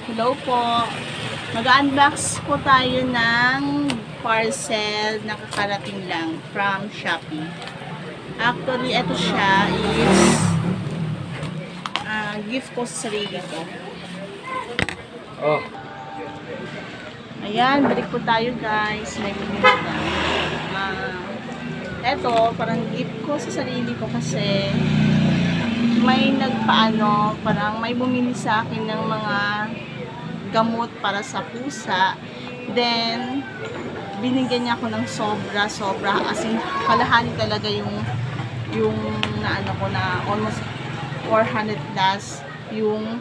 Hello po. Mag-unbox po tayo ng parcel na kakarating lang from Shopee. Actually, ito siya is gift ko sa sarili ko. Oh. Ayan, balik po tayo guys. May bumili na. Ito, parang gift ko sa sarili ko kasi may nagpaano, parang may bumili sa akin ng mga gamot para sa pusa. Then, binigyan niya ako ng sobra. As in, kalahati talaga yung na ano ko na almost 400 plus yung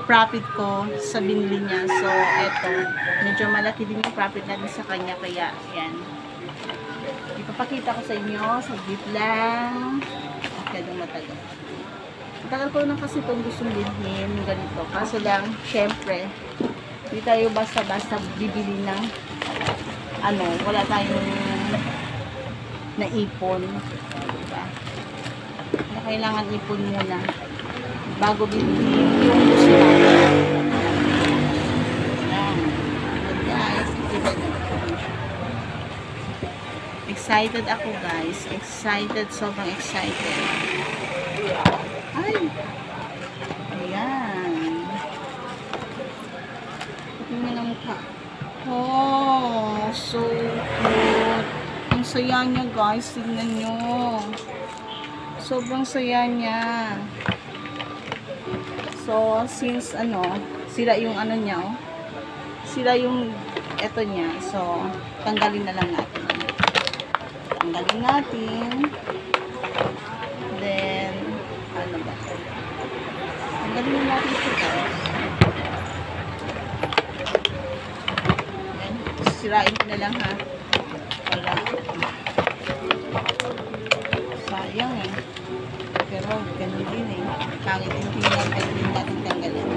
profit ko sa binili niya. So, eto. Medyo malaki din yung profit natin sa kanya. Kaya, yan. Ipapakita ko sa inyo. Saglit lang. Okay, matagal. Matagal ko na kasi itong gustong bilhin. Ganito. Kaso lang, syempre, hindi tayo basta-basta bibili ng ano, wala tayong naipon. Diba? Kaya kailangan ipon muna bago bibili yung gusto natin. Guys, excited ako guys. Excited, sobrang excited. Ay! Ayan. Tingnan ang mukha. Oh, so cute. Ang saya niya guys. Tingnan nyo. Sobrang saya niya. So, since ano, sira yung ano niya, oh. Sira yung eto niya. So, tanggalin na lang natin. Tanggalin natin. Then, ano ba? Tanggalin na natin ito guys. Then, sirain ko na lang ha. Wala. Sayang eh. Pero, ganun din eh. Pangit yung tingnan, pero hindi natin tanggalin.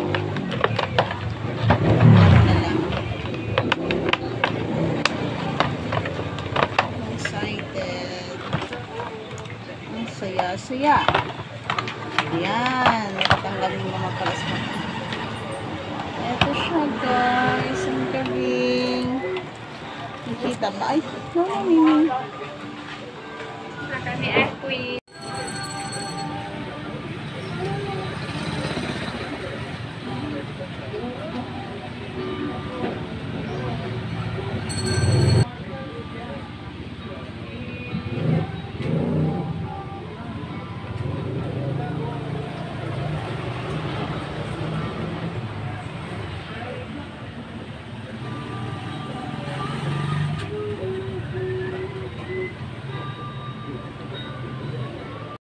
Tanggalin na lang. Excited. Ang saya-saya. Ayan. Tanggalin mo naman pala sa mga. Ito siya guys. Ang galing. Nakita ba? Ay, no, Mimi. Kami ay queen.